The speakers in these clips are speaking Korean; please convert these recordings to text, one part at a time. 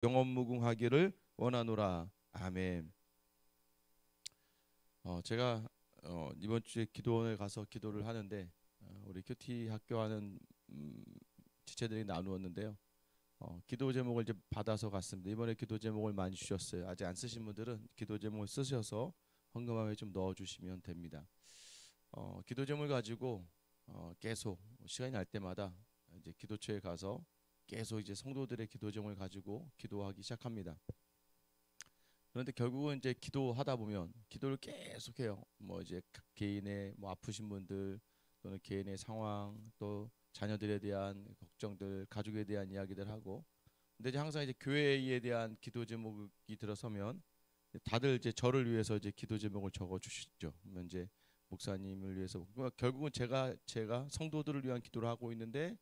영원무궁하기를 원하노라. 아멘. 제가 이번 주에 기도원에 가서 기도를 하는데 우리 큐티 학교하는 지체들이 나누었는데요. 기도 제목을 이제 받아서 갔습니다. 이번에 기도 제목을 많이 주셨어요. 아직 안 쓰신 분들은 기도 제목을 쓰셔서 헌금함에 좀 넣어주시면 됩니다. 기도 제목을 가지고 계속 시간이 날 때마다 이제 기도처에 가서 계속 이제 성도들의 기도 제목을 가지고 기도하기 시작합니다. 그런데 결국은 이제 기도하다 보면 기도를 계속해요. 뭐 이제 개인의 뭐 아프신 분들 또는 개인의 상황 또 자녀들에 대한 걱정들, 가족에 대한 이야기들 하고. 근데 이제 항상 이제 교회에 대한 기도 제목이 들어서면 다들 이제 저를 위해서 이제 기도 제목을 적어 주시죠. 그러면 이제 목사님을 위해서 그러니까 결국은 제가 성도들을 위한 기도를 하고 있는데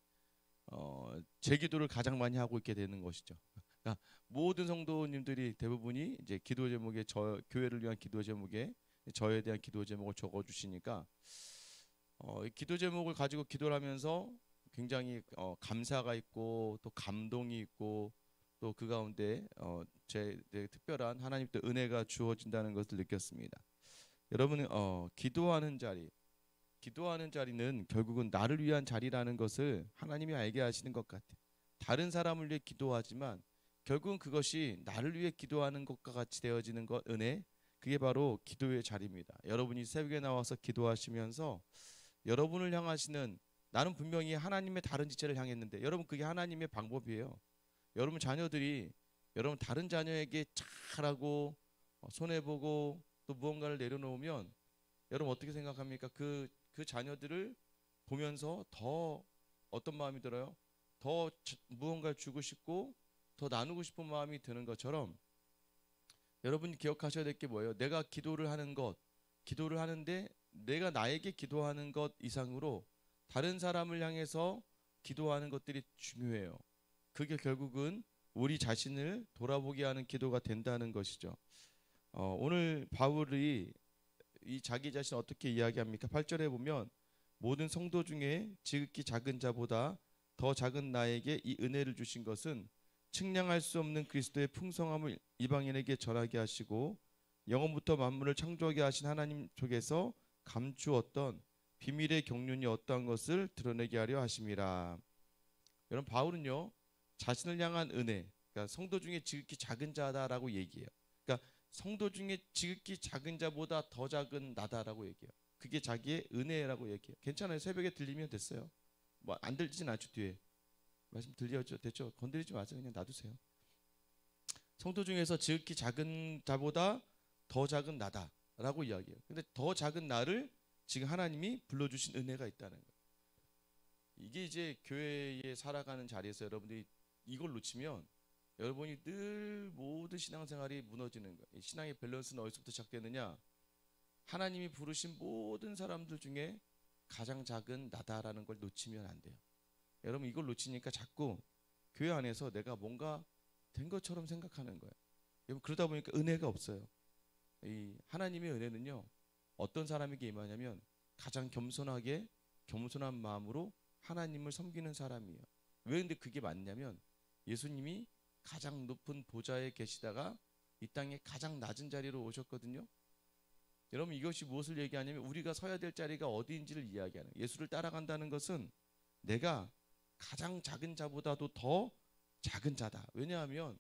제 기도를 가장 많이 하고 있게 되는 것이죠. 그러니까 모든 성도님들이 대부분이 이제 기도 제목에 저 교회를 위한 기도 제목에 저에 대한 기도 제목을 적어 주시니까 이 기도 제목을 가지고 기도를 하면서 굉장히 감사가 있고 또 감동이 있고 또 그 가운데 제 특별한 하나님 또 은혜가 주어진다는 것을 느꼈습니다. 여러분 기도하는 자리는 결국은 나를 위한 자리라는 것을 하나님이 알게 하시는 것 같아요. 다른 사람을 위해 기도하지만 결국은 그것이 나를 위해 기도하는 것과 같이 되어지는 것 은혜 그게 바로 기도의 자리입니다. 여러분이 새벽에 나와서 기도하시면서 여러분을 향하시는 나는 분명히 하나님의 다른 지체를 향했는데 여러분 그게 하나님의 방법이에요. 여러분 자녀들이 여러분 다른 자녀에게 잘하고 손해보고 또 무언가를 내려놓으면 여러분 어떻게 생각합니까? 그 자녀들을 보면서 더 어떤 마음이 들어요? 더 무언가를 주고 싶고 더 나누고 싶은 마음이 드는 것처럼 여러분이 기억하셔야 될 게 뭐예요? 내가 기도를 하는 것, 기도를 하는데 내가 나에게 기도하는 것 이상으로 다른 사람을 향해서 기도하는 것들이 중요해요. 그게 결국은 우리 자신을 돌아보게 하는 기도가 된다는 것이죠. 오늘 바울이 이 자기 자신 어떻게 이야기합니까? 8절에 보면 모든 성도 중에 지극히 작은 자보다 더 작은 나에게 이 은혜를 주신 것은 측량할 수 없는 그리스도의 풍성함을 이방인에게 전하게 하시고 영원부터 만물을 창조하게 하신 하나님 쪽에서 감추었던 비밀의 경륜이 어떠한 것을 드러내게 하려 하심이라. 여러분 바울은요 자신을 향한 은혜, 그러니까 성도 중에 지극히 작은 자다라고 얘기해요. 그러니까 성도 중에 지극히 작은 자보다 더 작은 나다라고 얘기해요. 그게 자기의 은혜라고 얘기해요. 괜찮아요. 새벽에 들리면 됐어요. 뭐 안 들리진 않죠. 뒤에 말씀 들려죠. 됐죠. 건드리지 마세요. 그냥 놔두세요. 성도 중에서 지극히 작은 자보다 더 작은 나다라고 이야기해요. 근데 더 작은 나를 지금 하나님이 불러주신 은혜가 있다는 거예요. 이게 이제 교회에 살아가는 자리에서 여러분들이 이걸 놓치면 여러분이 늘 모든 신앙생활이 무너지는 거예요. 신앙의 밸런스는 어디서부터 시작되느냐? 하나님이 부르신 모든 사람들 중에 가장 작은 나다라는 걸 놓치면 안 돼요. 여러분 이걸 놓치니까 자꾸 교회 안에서 내가 뭔가 된 것처럼 생각하는 거예요. 여러분 그러다 보니까 은혜가 없어요. 이 하나님의 은혜는요. 어떤 사람에게 임하냐면 가장 겸손한 마음으로 하나님을 섬기는 사람이에요. 왜 근데 그게 맞냐면 예수님이 가장 높은 보좌에 계시다가 이 땅에 가장 낮은 자리로 오셨거든요. 여러분 이것이 무엇을 얘기하냐면 우리가 서야 될 자리가 어디인지를 이야기하는 예수를 따라간다는 것은 내가 가장 작은 자보다도 더 작은 자다. 왜냐하면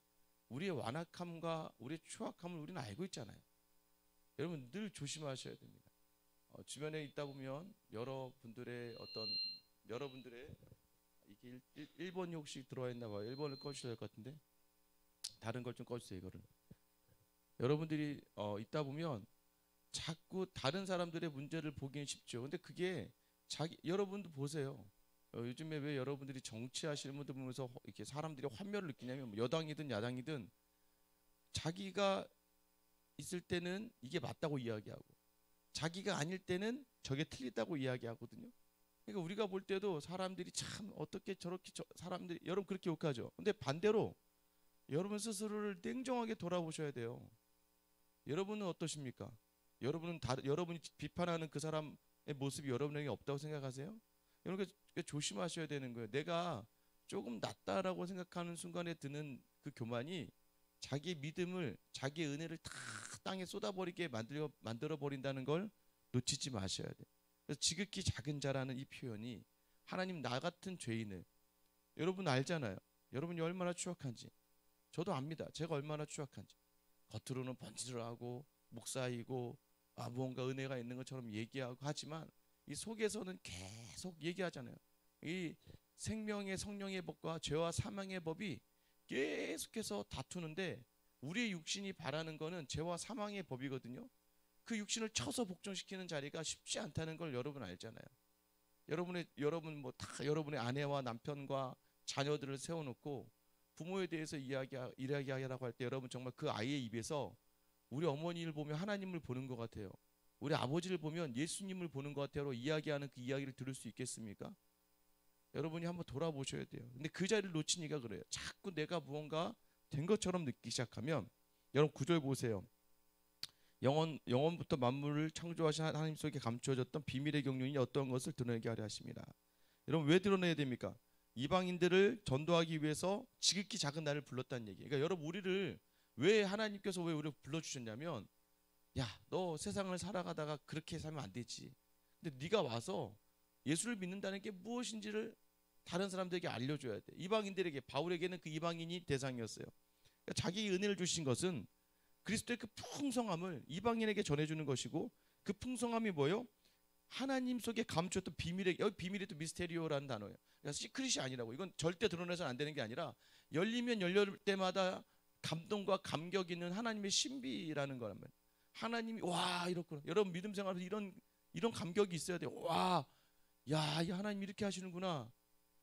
우리의 완악함과 우리의 추악함을 우리는 알고 있잖아요. 여러분 늘 조심하셔야 됩니다. 주변에 있다 보면 여러분들의 이게 1번이 혹시 들어와 있나 봐요. 1번을 꺼주셔야 될 것 같은데 다른 걸 좀 꺼주세요. 이거를 여러분들이 있다 보면 자꾸 다른 사람들의 문제를 보기는 쉽죠. 근데 그게 여러분도 보세요. 요즘에 왜 여러분들이 정치하시는 분들 보면서 이렇게 사람들이 환멸을 느끼냐면 뭐 여당이든 야당이든 자기가 있을 때는 이게 맞다고 이야기하고 자기가 아닐 때는 저게 틀리다고 이야기하거든요. 그러니까 우리가 볼 때도 사람들이 참 어떻게 저렇게 사람들이 여러분 그렇게 욕하죠. 근데 반대로 여러분 스스로를 냉정하게 돌아보셔야 돼요. 여러분은 어떠십니까? 여러분이 비판하는 그 사람의 모습이 여러분에게 없다고 생각하세요? 여러분 조심하셔야 되는 거예요. 내가 조금 낫다라고 생각하는 순간에 드는 그 교만이 자기 믿음을, 자기 은혜를 다 땅에 쏟아버리게 만들어 버린다는 걸 놓치지 마셔야 돼. 그래서 지극히 작은 자라는 이 표현이 하나님, 나 같은 죄인을, 여러분 알잖아요. 여러분이 얼마나 추악한지. 저도 압니다. 제가 얼마나 추악한지. 겉으로는 번지를 하고 목사이고 무언가 은혜가 있는 것처럼 얘기하고 하지만 이 속에서는 계속 얘기하잖아요. 이 생명의 성령의 법과 죄와 사망의 법이 계속해서 다투는데, 우리의 육신이 바라는 거는 죄와 사망의 법이거든요. 그 육신을 쳐서 복종시키는 자리가 쉽지 않다는 걸 여러분 알잖아요. 여러분 뭐 다 여러분의 아내와 남편과 자녀들을 세워놓고 부모에 대해서 이야기하라고 할 때 여러분 정말 그 아이의 입에서 우리 어머니를 보면 하나님을 보는 것 같아요, 우리 아버지를 보면 예수님을 보는 것 같아요 이야기하는 그 이야기를 들을 수 있겠습니까? 여러분이 한번 돌아보셔야 돼요. 근데 그 자리를 놓치니까 그래요. 자꾸 내가 무언가 된 것처럼 느끼기 시작하면, 여러분 9절 보세요. 영원부터 만물을 창조하신 하나님 속에 감추어졌던 비밀의 경륜이 어떤 것을 드러내게 하려 하십니다. 여러분 왜 드러내야 됩니까? 이방인들을 전도하기 위해서 지극히 작은 나를 불렀다는 얘기예요. 그러니까 여러분, 우리를 왜 하나님께서 왜 우리를 불러주셨냐면, 야, 너 세상을 살아가다가 그렇게 살면 안 되지. 근데 네가 와서 예수를 믿는다는 게 무엇인지를 다른 사람들에게 알려줘야 돼. 이방인들에게, 바울에게는 그 이방인이 대상이었어요. 그러니까 자기 은혜를 주신 것은 그리스도의 그 풍성함을 이방인에게 전해주는 것이고, 그 풍성함이 뭐예요? 하나님 속에 감추었던 비밀의, 여기 비밀이 또 미스테리오라는 단어예요. 그러니까 시크릿이 아니라고. 이건 절대 드러내서는 안 되는 게 아니라 열리면 열릴 때마다 감동과 감격 있는 하나님의 신비라는 거란 말이에요. 하나님이 와 이렇구나. 여러분 믿음 생활에서 이런 감격이 있어야 돼요. 와, 야, 이 하나님 이렇게 하시는구나.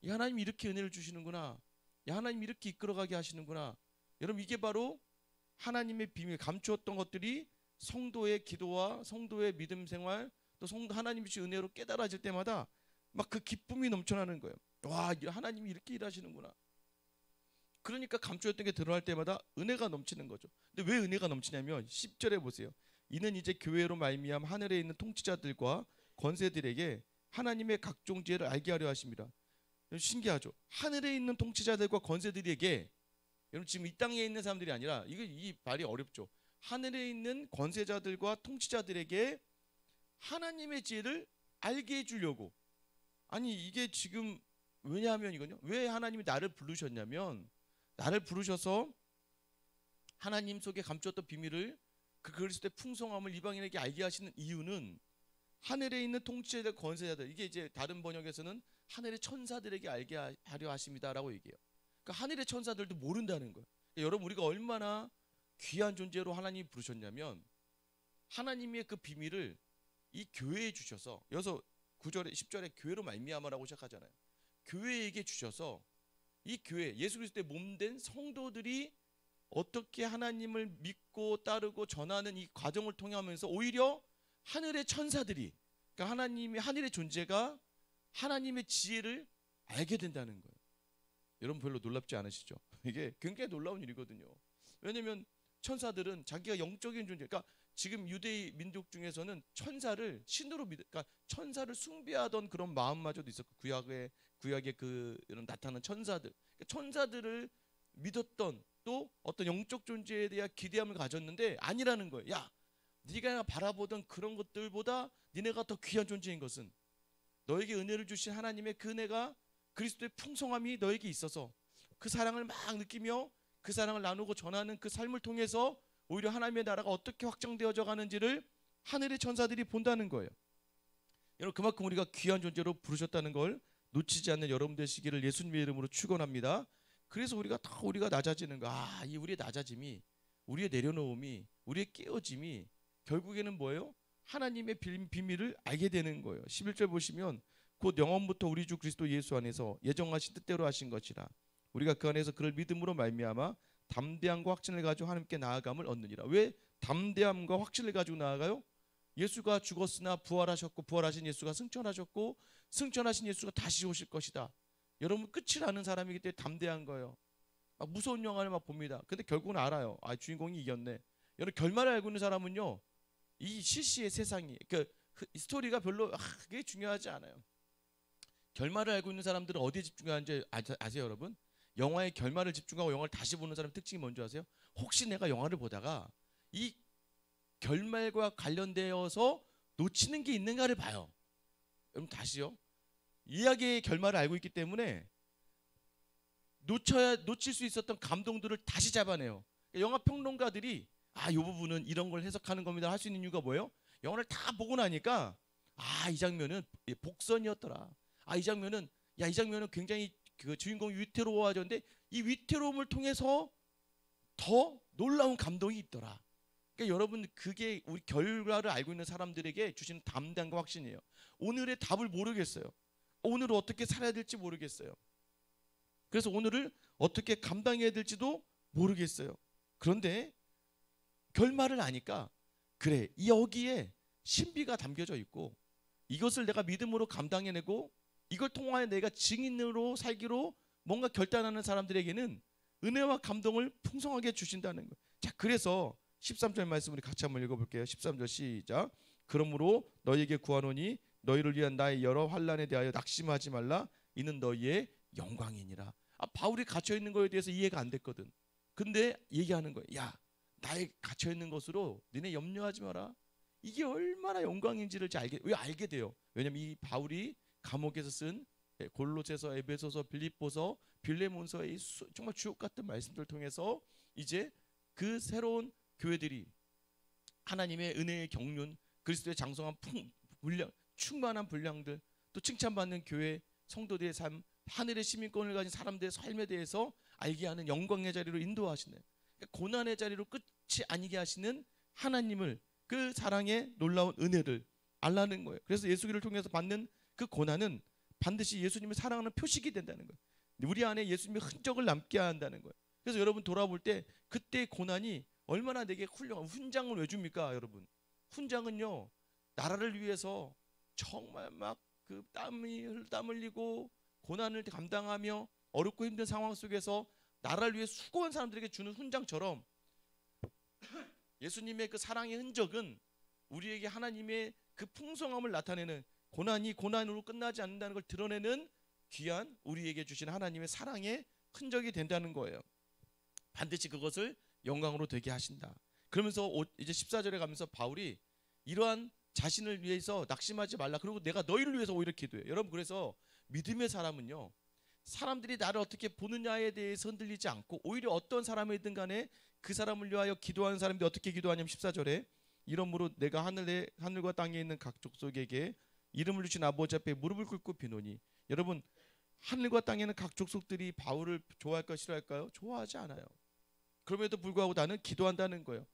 이 하나님 이렇게 은혜를 주시는구나. 이 하나님 이렇게 이끌어가게 하시는구나. 여러분 이게 바로 하나님의 비밀, 감추었던 것들이 성도의 기도와 성도의 믿음 생활, 또 성도 하나님이 주신 은혜로 깨달아질 때마다 막 그 기쁨이 넘쳐나는 거예요. 와, 하나님이 이렇게 일하시는구나. 그러니까 감추었던 게 드러날 때마다 은혜가 넘치는 거죠. 근데 왜 은혜가 넘치냐면 10절에 보세요. 이는 이제 교회로 말미암 하늘에 있는 통치자들과 권세들에게 하나님의 각종 지혜를 알게 하려 하십니다. 신기하죠. 하늘에 있는 통치자들과 권세들에게, 여러분 지금 이 땅에 있는 사람들이 아니라, 이 말이 어렵죠. 하늘에 있는 권세자들과 통치자들에게 하나님의 지혜를 알게 해주려고. 아니 이게 지금 왜냐하면 이거요. 왜 하나님이 나를 부르셨냐면, 나를 부르셔서 하나님 속에 감추었던 비밀을, 그 그리스도의 풍성함을 이방인에게 알게 하시는 이유는 하늘에 있는 통치자들, 권세자들, 이게 이제 다른 번역에서는 하늘의 천사들에게 알게 하려 하십니다라고 얘기해요. 그러니까 하늘의 천사들도 모른다는 거예요. 그러니까 여러분 우리가 얼마나 귀한 존재로 하나님이 부르셨냐면, 하나님의 그 비밀을 이 교회에 주셔서, 여기서 9절에 10절에 교회로 말미암아라고 시작하잖아요. 교회에게 주셔서 이 교회, 예수 그리스도의 몸된 성도들이 어떻게 하나님을 믿고 따르고 전하는 이 과정을 통하면서 오히려 하늘의 천사들이, 그러니까 하나님의 하늘의 존재가 하나님의 지혜를 알게 된다는 거예요. 여러분 별로 놀랍지 않으시죠? 이게 굉장히 놀라운 일이거든요. 왜냐하면 천사들은 자기가 영적인 존재, 그러니까 지금 유대의 민족 중에서는 천사를 신으로 그러니까 천사를 숭배하던 그런 마음마저도 있었고, 구약의 그 이런 나타나는 천사들, 그러니까 천사들을 믿었던, 또 어떤 영적 존재에 대한 기대함을 가졌는데 아니라는 거예요. 야, 네가 바라보던 그런 것들보다 니네가 더 귀한 존재인 것은 너에게 은혜를 주신 하나님의 그 은혜가, 그리스도의 풍성함이 너에게 있어서 그 사랑을 막 느끼며 그 사랑을 나누고 전하는 그 삶을 통해서 오히려 하나님의 나라가 어떻게 확장되어져 가는지를 하늘의 천사들이 본다는 거예요. 여러분 그만큼 우리가 귀한 존재로 부르셨다는 걸 놓치지 않는 여러분 되시기를 예수님의 이름으로 축원합니다. 그래서 우리가 낮아지는 거. 이 우리의 낮아짐이, 우리의 내려놓음이, 우리의 깨어짐이 결국에는 뭐예요? 하나님의 비밀을 알게 되는 거예요. 11절 보시면, 곧 영원부터 우리 주 그리스도 예수 안에서 예정하신 뜻대로 하신 것이라 우리가 그 안에서 그를 믿음으로 말미암아 담대함과 확신을 가지고 하나님께 나아감을 얻느니라. 왜 담대함과 확신을 가지고 나아가요? 예수가 죽었으나 부활하셨고, 부활하신 예수가 승천하셨고, 승천하신 예수가 다시 오실 것이다. 여러분 끝을 아는 사람이기 때문에 담대한 거예요. 막 무서운 영화를 막 봅니다. 근데 결국은 알아요. 주인공이 이겼네. 여러분 결말을 알고 있는 사람은요, 이 시시의 세상이, 그 스토리가 별로 그게 중요하지 않아요. 결말을 알고 있는 사람들은 어디에 집중하는지 아세요, 여러분? 영화의 결말을 집중하고 영화를 다시 보는 사람 특징이 뭔지 아세요? 혹시 내가 영화를 보다가 이 결말과 관련되어서 놓치는 게 있는가를 봐요. 여러분 다시요. 이야기의 결말을 알고 있기 때문에 놓칠 수 있었던 감동들을 다시 잡아내요. 영화 평론가들이 이 부분은 이런 걸 해석하는 겁니다 할 수 있는 이유가 뭐예요? 영화를 다 보고 나니까 이 장면은 복선이었더라. 이 장면은 굉장히 그 주인공이 위태로워하던데 이 위태로움을 통해서 더 놀라운 감동이 있더라. 그러니까 여러분 그게 우리 결과를 알고 있는 사람들에게 주시는 담대함과 확신이에요. 오늘의 답을 모르겠어요. 오늘을 어떻게 살아야 될지 모르겠어요. 그래서 오늘을 어떻게 감당해야 될지도 모르겠어요. 그런데 결말을 아니까 그래 여기에 신비가 담겨져 있고 이것을 내가 믿음으로 감당해내고 이걸 통하여 내가 증인으로 살기로 뭔가 결단하는 사람들에게는 은혜와 감동을 풍성하게 주신다는 거예요. 자, 그래서 13절 말씀 우리 같이 한번 읽어볼게요. 13절 시작. 그러므로 너희에게 구하노니 너희를 위한 나의 여러 환난에 대하여 낙심하지 말라. 이는 너희의 영광이니라. 바울이 갇혀있는 거에 대해서 이해가 안 됐거든. 근데 얘기하는 거예요. 야, 나의 갇혀있는 것으로 너네 염려하지 마라. 이게 얼마나 영광인지를 왜 알게 돼요. 왜냐면 이 바울이 감옥에서 쓴 골로새서, 에베소서, 빌립보서, 빌레몬서의 정말 주옥 같은 말씀들을 통해서 이제 그 새로운 교회들이 하나님의 은혜의 경륜, 그리스도의 장성한 분량, 충만한 분량들, 또 칭찬받는 교회 성도들의 삶, 하늘의 시민권을 가진 사람들의 삶에 대해서 알게 하는 영광의 자리로 인도하시는, 고난의 자리로 끝이 아니게 하시는 하나님을, 그 사랑의 놀라운 은혜를 알라는 거예요. 그래서 예수기를 통해서 받는 그 고난은 반드시 예수님을 사랑하는 표식이 된다는 거예요. 우리 안에 예수님의 흔적을 남게 한다는 거예요. 그래서 여러분 돌아볼 때 그때의 고난이 얼마나 내게 훌륭한, 훈장을 왜 줍니까 여러분? 훈장은요, 나라를 위해서 정말 막 그 땀 흘리고 고난을 감당하며 어렵고 힘든 상황 속에서 나라를 위해 수고한 사람들에게 주는 훈장처럼 예수님의 그 사랑의 흔적은 우리에게 하나님의 그 풍성함을 나타내는, 고난이 고난으로 끝나지 않는다는 걸 드러내는 귀한 우리에게 주신 하나님의 사랑의 흔적이 된다는 거예요. 반드시 그것을 영광으로 되게 하신다. 그러면서 이제 14절에 가면서 바울이 이러한 자신을 위해서 낙심하지 말라. 그리고 내가 너희를 위해서 오히려 기도해. 여러분, 그래서 믿음의 사람은요, 사람들이 나를 어떻게 보느냐에 대해서 흔들리지 않고 오히려 어떤 사람이든 간에 그 사람을 위하여 기도하는 사람들이 어떻게 기도하냐면 14절에 이러므로 내가 하늘과 땅에 있는 각 족속에게 이름을 주신 아버지 앞에 무릎을 꿇고 비노니. 여러분, 하늘과 땅에는 각 족속들이 바울을 좋아할까 싫어할까요? 좋아하지 않아요. 그럼에도 불구하고 나는 기도한다는 거예요.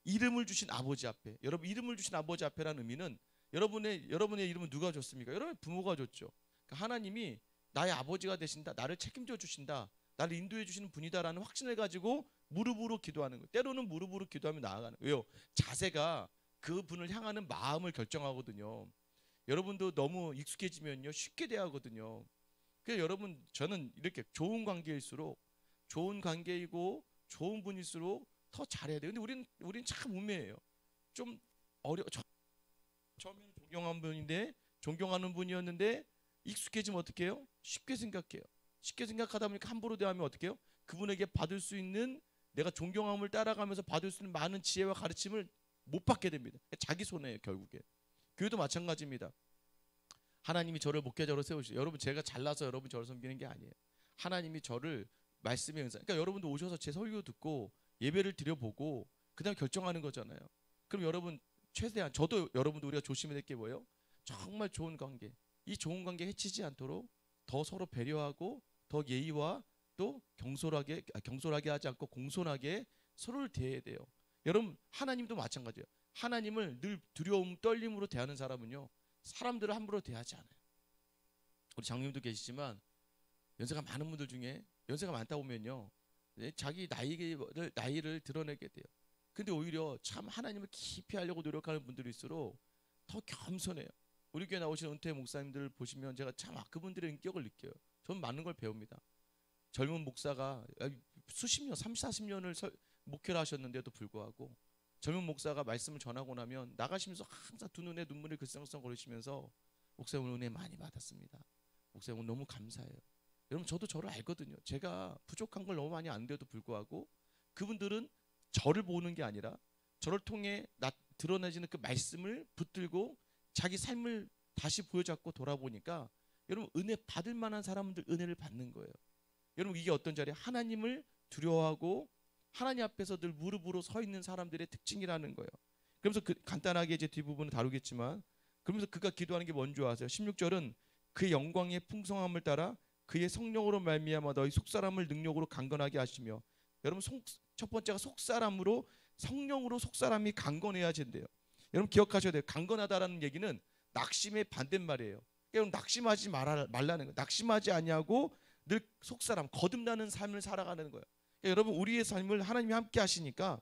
이름을 주신 아버지 앞에. 여러분, 이름을 주신 아버지 앞에라는 의미는 여러분의 이름은 누가 줬습니까? 여러분의 부모가 줬죠. 그러니까 하나님이 나의 아버지가 되신다, 나를 책임져 주신다, 나를 인도해 주시는 분이다라는 확신을 가지고 무릎으로 기도하는 거예요. 때로는 무릎으로 기도하며 나아가는 거예요. 왜요? 자세가 그 분을 향하는 마음을 결정하거든요. 여러분도 너무 익숙해지면요 쉽게 대하거든요. 그래서 여러분, 저는 이렇게 좋은 관계일수록, 좋은 관계이고 좋은 분일수록 더 잘해야 돼요. 근데 우린 참 우매해요. 좀 처음에는 존경하는 분이었는데 익숙해지면 어떻게 해요? 쉽게 생각해요. 쉽게 생각하다 보니까 함부로 대하면 어떻게 해요? 그분에게 받을 수 있는, 내가 존경함을 따라가면서 받을 수 있는 많은 지혜와 가르침을 못 받게 됩니다. 자기 손해예요, 결국에. 교회도 마찬가지입니다. 하나님이 저를 목회자로 세우시죠. 여러분, 제가 잘나서 여러분 저를 섬기는 게 아니에요. 하나님이 저를 말씀의 은사, 그러니까 여러분도 오셔서 제 설교 듣고 예배를 드려보고 그다음 결정하는 거잖아요. 그럼 여러분, 최대한 저도 여러분도 우리가 조심해야 될 게 뭐예요? 정말 좋은 관계, 이 좋은 관계 해치지 않도록 더 서로 배려하고 더 예의와 또 경솔하게 하지 않고 공손하게 서로를 대해야 돼요. 여러분, 하나님도 마찬가지예요. 하나님을 늘 두려움, 떨림으로 대하는 사람은요, 사람들을 함부로 대하지 않아요. 우리 장로님도 계시지만 연세가 많은 분들 중에 연세가 많다 보면요, 자기 나이를 드러내게 돼요. 근데 오히려 참 하나님을 깊이 하려고 노력하는 분들일수록 더 겸손해요. 우리 교회 나오시는 은퇴 목사님들 보시면 제가 참 그분들의 인격을 느껴요. 저는 많은 걸 배웁니다. 젊은 목사가 수십 년, 30, 40년을 목회를 하셨는데도 불구하고 젊은 목사가 말씀을 전하고 나면 나가시면서 항상 두 눈에 눈물이 글썽글썽 거리시면서 목사님 오늘 은혜 많이 받았습니다. 목사님 너무 감사해요. 여러분 저도 저를 알거든요. 제가 부족한 걸 너무 많이 안 돼도 불구하고 그분들은 저를 보는 게 아니라 저를 통해 드러내지는 그 말씀을 붙들고 자기 삶을 다시 보여잡고 돌아보니까 여러분 은혜 받을 만한 사람들 은혜를 받는 거예요. 여러분 이게 어떤 자리에 하나님을 두려워하고 하나님 앞에서 늘 무릎으로 서 있는 사람들의 특징이라는 거예요. 그러면서 간단하게 이제 뒷부분을 다루겠지만 그러면서 그가 기도하는 게 뭔지 아세요? 16절은 그의 영광의 풍성함을 따라 그의 성령으로 말미암아 너희 속사람을 능력으로 강건하게 하시며 여러분 첫 번째가 속사람으로 성령으로 속사람이 강건해야 된대요. 여러분 기억하셔야 돼요. 강건하다라는 얘기는 낙심의 반대말이에요. 그러니까 낙심하지 말라는 거예요. 낙심하지 아니하고 늘 속사람 거듭나는 삶을 살아가는 거예요. 그러니까 여러분 우리의 삶을 하나님이 함께 하시니까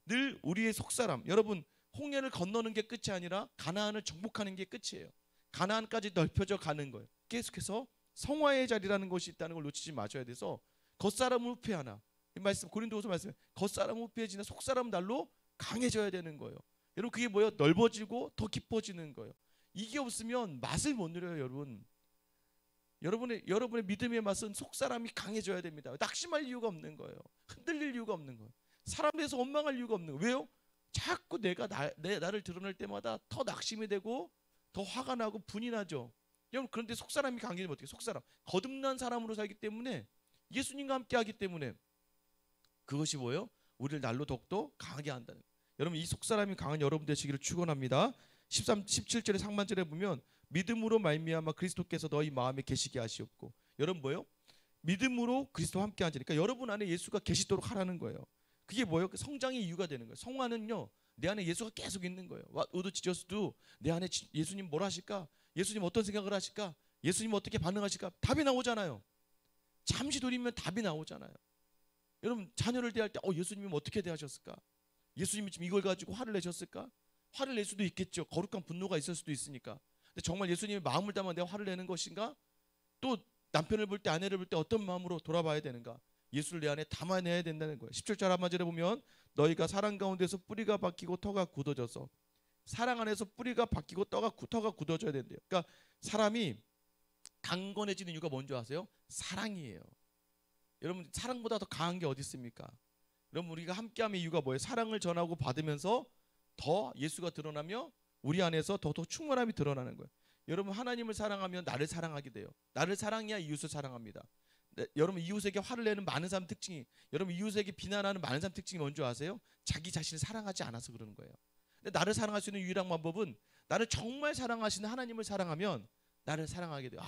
늘 우리의 속사람 여러분 홍해를 건너는 게 끝이 아니라 가나안을 정복하는 게 끝이에요. 가나안까지 넓혀져 가는 거예요. 계속해서 성화의 자리라는 것이 있다는 걸 놓치지 마셔야 돼서 겉사람은 후패하나 이 말씀 고린도후서 말씀 겉사람은 후패해지나 속사람은 날로 강해져야 되는 거예요. 여러분 그게 뭐예요? 넓어지고 더 깊어지는 거예요. 이게 없으면 맛을 못 누려요. 여러분의 믿음의 맛은 속사람이 강해져야 됩니다. 낙심할 이유가 없는 거예요. 흔들릴 이유가 없는 거예요. 사람에서 원망할 이유가 없는 거예요. 왜요? 자꾸 나를 드러낼 때마다 더 낙심이 되고 더 화가 나고 분이 나죠. 여러분 그런데 속사람이 강해지면 어떻게? 속사람 거듭난 사람으로 살기 때문에 예수님과 함께 하기 때문에 그것이 뭐예요? 우리를 날로 더욱더 강하게 한다는 거예요. 여러분 이 속사람이 강한 여러분 되시기를 축원합니다. 17절의 상반절에 보면 믿음으로 말미암아 그리스도께서 너희 마음에 계시게 하시옵고 여러분 뭐예요? 믿음으로 그리스도와 함께 하니까 여러분 안에 예수가 계시도록 하라는 거예요. 그게 뭐예요? 성장의 이유가 되는 거예요. 성화는요 내 안에 예수가 계속 있는 거예요. What would Jesus do? 내 안에 예수님 뭘 하실까? 예수님 어떤 생각을 하실까? 예수님 어떻게 반응하실까? 답이 나오잖아요. 잠시 돌이면 답이 나오잖아요. 여러분 자녀를 대할 때 예수님이 어떻게 대하셨을까? 예수님이 지금 이걸 가지고 화를 내셨을까? 화를 낼 수도 있겠죠. 거룩한 분노가 있을 수도 있으니까. 근데 정말 예수님이 마음을 담아 내가 화를 내는 것인가? 또 남편을 볼 때 아내를 볼 때 어떤 마음으로 돌아봐야 되는가? 예수를 내 안에 담아내야 된다는 거예요. 17절 한마디로 보면 너희가 사랑 가운데서 뿌리가 박히고 터가 굳어져서 사랑 안에서 뿌리가 박히고 터가 굳어져야 된대요. 그러니까 사람이 강건해지는 이유가 뭔지 아세요? 사랑이에요. 여러분 사랑보다 더 강한 게 어디 있습니까? 여러분 우리가 함께함의 이유가 뭐예요? 사랑을 전하고 받으면서 더 예수가 드러나며 우리 안에서 더 충만함이 드러나는 거예요. 여러분 하나님을 사랑하면 나를 사랑하게 돼요. 나를 사랑해야 이웃을 사랑합니다. 여러분 이웃에게 화를 내는 많은 사람 특징이 여러분 이웃에게 비난하는 많은 사람 특징이 뭔지 아세요? 자기 자신을 사랑하지 않아서 그러는 거예요. 근데 나를 사랑할 수 있는 유일한 방법은 나를 정말 사랑하시는 하나님을 사랑하면 나를 사랑하게 돼요.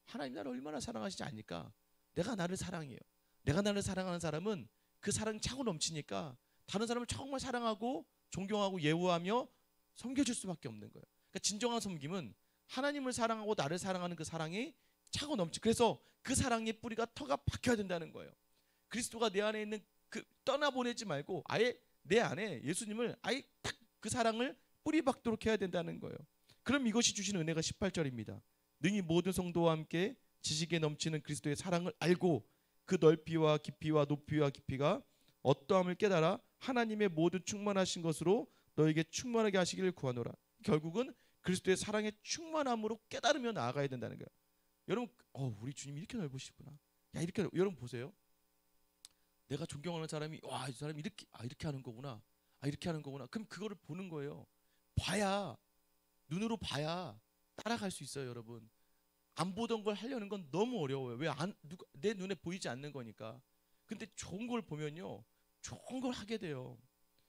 하나님 나를 얼마나 사랑하시지 않을까? 내가 나를 사랑해요. 내가 나를 사랑하는 사람은 그 사랑이 차고 넘치니까 다른 사람을 정말 사랑하고 존경하고 예우하며 섬겨줄 수밖에 없는 거예요. 그러니까 진정한 섬김은 하나님을 사랑하고 나를 사랑하는 그 사랑이 차고 넘치. 그래서 그 사랑의 뿌리가 터가 박혀야 된다는 거예요. 그리스도가 내 안에 있는 그 떠나보내지 말고 아예 내 안에 예수님을 아예 딱 그 사랑을 뿌리 박도록 해야 된다는 거예요. 그럼 이것이 주시는 은혜가 18절입니다. 능히 모든 성도와 함께 지식에 넘치는 그리스도의 사랑을 알고 그 넓이와 깊이와 높이와 깊이가 어떠함을 깨달아 하나님의 모든 충만하신 것으로 너에게 충만하게 하시기를 구하노라. 결국은 그리스도의 사랑의 충만함으로 깨달으며 나아가야 된다는 거예요. 여러분, 우리 주님이 이렇게 넓으시구나. 이렇게 여러분 보세요. 내가 존경하는 사람이 이 사람이 이렇게 하는 거구나. 이렇게 하는 거구나. 그럼 그거를 보는 거예요. 눈으로 봐야 따라갈 수 있어요, 여러분. 안 보던 걸 하려는 건 너무 어려워요. 내 눈에 보이지 않는 거니까. 근데 좋은 걸 보면요, 좋은 걸 하게 돼요.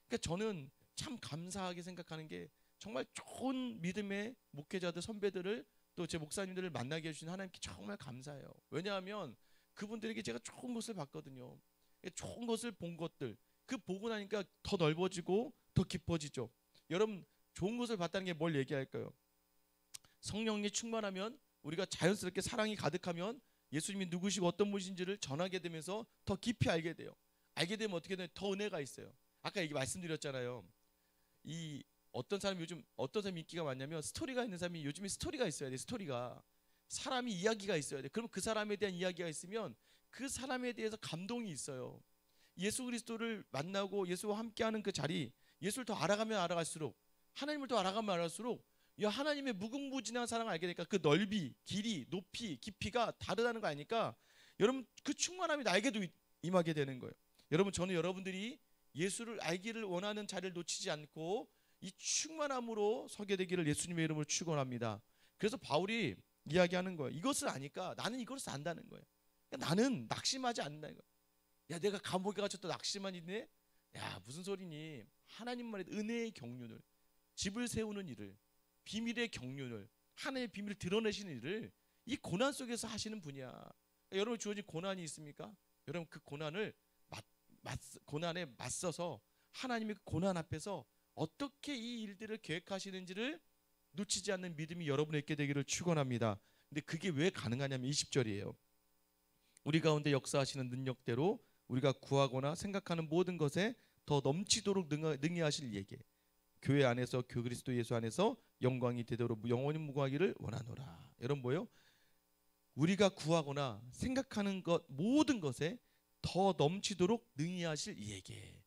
그러니까 저는 참 감사하게 생각하는 게 정말 좋은 믿음의 목회자들, 선배들을 또 제 목사님들을 만나게 해주신 하나님께 정말 감사해요. 왜냐하면 그분들에게 제가 좋은 것을 봤거든요. 좋은 것을 본 것들, 그 보고 나니까 더 넓어지고 더 깊어지죠. 여러분 좋은 것을 봤다는 게 뭘 얘기할까요? 성령이 충만하면 우리가 자연스럽게 사랑이 가득하면 예수님이 누구시고 어떤 분이신지를 전하게 되면서 더 깊이 알게 돼요. 알게 되면 어떻게 되면 더 은혜가 있어요. 아까 얘기 말씀드렸잖아요. 어떤 사람이 인기가 많냐면 스토리가 있는 사람이 요즘에 스토리가 있어야 돼. 스토리가 사람이 이야기가 있어야 돼. 그럼 그 사람에 대한 이야기가 있으면 그 사람에 대해서 감동이 있어요. 예수 그리스도를 만나고 예수와 함께하는 그 자리, 예수를 더 알아가면 알아갈수록 하나님을 더 알아가면 알아갈수록 이 하나님의 무궁무진한 사랑을 알게 되니까 그 넓이, 길이, 높이, 깊이가 다르다는 거 아니까 여러분 그 충만함이 나에게도 임하게 되는 거예요. 여러분 저는 여러분들이 예수를 알기를 원하는 자리를 놓치지 않고 이 충만함으로 서게 되기를 예수님의 이름으로 축원합니다. 그래서 바울이 이야기하는 거예요. 이것을 아니까 나는 이것을 안다는 거예요. 그러니까 나는 낙심하지 않는다는 거예요. 야 내가 감옥에 갇혔다 낙심만 있네? 야 무슨 소리니? 하나님만의 은혜의 경륜을, 집을 세우는 일을, 비밀의 경륜을, 하나님의 비밀을 드러내시는 일을 이 고난 속에서 하시는 분이야. 그러니까 여러분 주어진 고난이 있습니까? 여러분 그 고난을 고난에 맞서서 하나님의 고난 앞에서 어떻게 이 일들을 계획하시는지를 놓치지 않는 믿음이 여러분에 있게 되기를 축원합니다. 근데 그게 왜 가능하냐면 20절이에요. 우리 가운데 역사하시는 능력대로 우리가 구하거나 생각하는 모든 것에 더 넘치도록 능히 하실 이에게 교회 안에서 그리스도 예수 안에서 영광이 되도록 영원히 무궁하기를 원하노라. 여러분 뭐요? 우리가 구하거나 생각하는 것 모든 것에 더 넘치도록 능히 하실 이에게.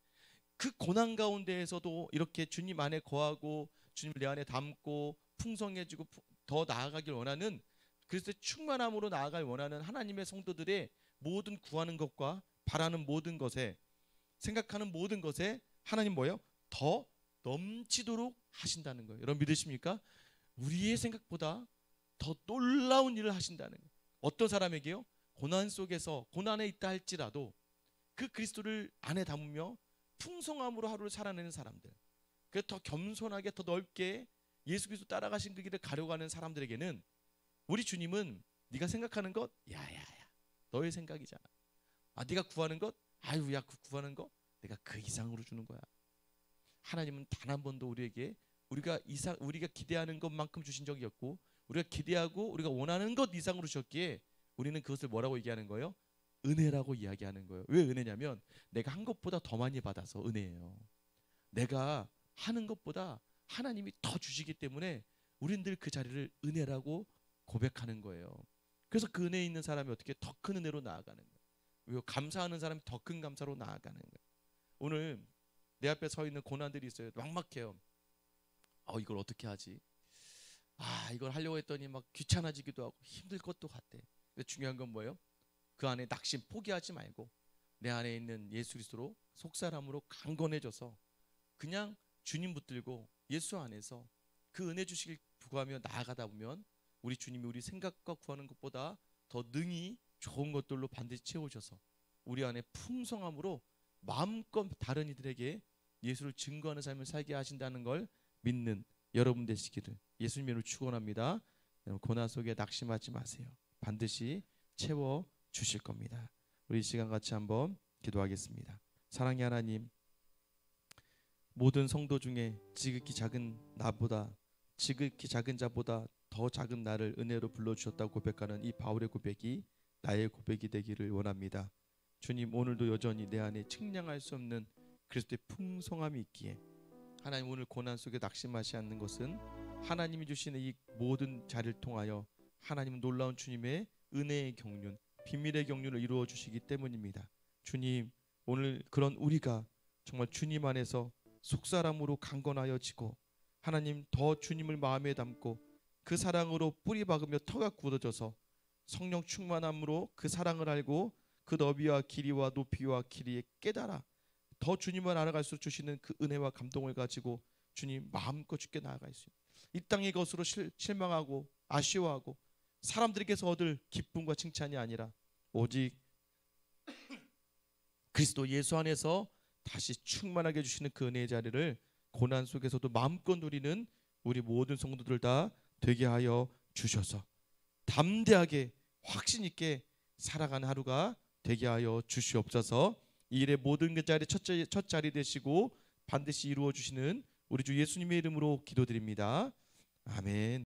그 고난 가운데에서도 이렇게 주님 안에 거하고 주님을 내 안에 담고 풍성해지고 더 나아가길 원하는, 그래서 충만함으로 나아갈 원하는 하나님의 성도들의 모든 구하는 것과 바라는 모든 것에 생각하는 모든 것에 하나님 뭐예요? 더 넘치도록 하신다는 거예요. 여러분 믿으십니까? 우리의 생각보다 더 놀라운 일을 하신다는 거예요. 어떤 사람에게요? 고난 속에서 고난에 있다 할지라도 그 그리스도를 안에 담으며 풍성함으로 하루를 살아내는 사람들, 그 더 겸손하게 더 넓게 예수 그리스도 따라가신 그 길을 가려고 하는 사람들에게는 우리 주님은 네가 생각하는 것 야야야 너의 생각이잖아. 아 네가 구하는 것 아유야 그 구하는 거 내가 그 이상으로 주는 거야. 하나님은 단 한 번도 우리에게 우리가 기대하는 것만큼 주신 적이 없고 우리가 기대하고 우리가 원하는 것 이상으로 주셨기에 우리는 그것을 뭐라고 얘기하는 거예요? 은혜라고 이야기하는 거예요. 왜 은혜냐면 내가 한 것보다 더 많이 받아서 은혜예요. 내가 하는 것보다 하나님이 더 주시기 때문에 우리는 늘 그 자리를 은혜라고 고백하는 거예요. 그래서 그 은혜에 있는 사람이 어떻게 더 큰 은혜로 나아가는 거예요. 감사하는 사람이 더 큰 감사로 나아가는 거예요. 오늘 내 앞에 서 있는 고난들이 있어요. 막막해요. 이걸 어떻게 하지? 이걸 하려고 했더니 막 귀찮아지기도 하고 힘들 것도 같대. 근데 중요한 건 뭐예요? 그 안에 낙심 포기하지 말고 내 안에 있는 예수 그리스도로 속사람으로 강건해져서 그냥 주님 붙들고 예수 안에서 그 은혜 주시길 구하며 나아가다 보면 우리 주님이 우리 생각과 구하는 것보다 더 능히 좋은 것들로 반드시 채우셔서 우리 안에 풍성함으로 마음껏 다른 이들에게 예수를 증거하는 삶을 살게 하신다는 걸 믿는 여러분 되시기를 예수님으로 축원합니다. 고난 속에 낙심하지 마세요. 반드시 채워 주실 겁니다. 우리 이 시간 같이 한번 기도하겠습니다. 사랑의 하나님, 모든 성도 중에 지극히 작은 나보다 지극히 작은 자보다 더 작은 나를 은혜로 불러주셨다고 고백하는 이 바울의 고백이 나의 고백이 되기를 원합니다. 주님, 오늘도 여전히 내 안에 측량할 수 없는 그리스도의 풍성함이 있기에 하나님, 오늘 고난 속에 낙심하지 않는 것은 하나님이 주시는 이 모든 자리를 통하여 하나님은 놀라운 주님의 은혜의 경륜, 비밀의 경륜을 이루어 주시기 때문입니다. 주님, 오늘 그런 우리가 정말 주님 안에서 속사람으로 강건하여지고 하나님 더 주님을 마음에 담고 그 사랑으로 뿌리 박으며 터가 굳어져서 성령 충만함으로 그 사랑을 알고 그 너비와 길이와 높이와 길이에 깨달아 더 주님을 알아갈수록 주시는 그 은혜와 감동을 가지고 주님 마음껏 주께 나아갈 수 있는 이 땅의 것으로 실망하고 아쉬워하고 사람들에게서 얻을 기쁨과 칭찬이 아니라 오직 그리스도 예수 안에서 다시 충만하게 주시는 그 은혜의 자리를 고난 속에서도 마음껏 누리는 우리 모든 성도들 다 되게 하여 주셔서 담대하게 확신 있게 살아가는 하루가 되게 하여 주시옵소서. 이 일의 모든 그 자리 첫 자리 되시고 반드시 이루어 주시는 우리 주 예수님의 이름으로 기도드립니다. 아멘.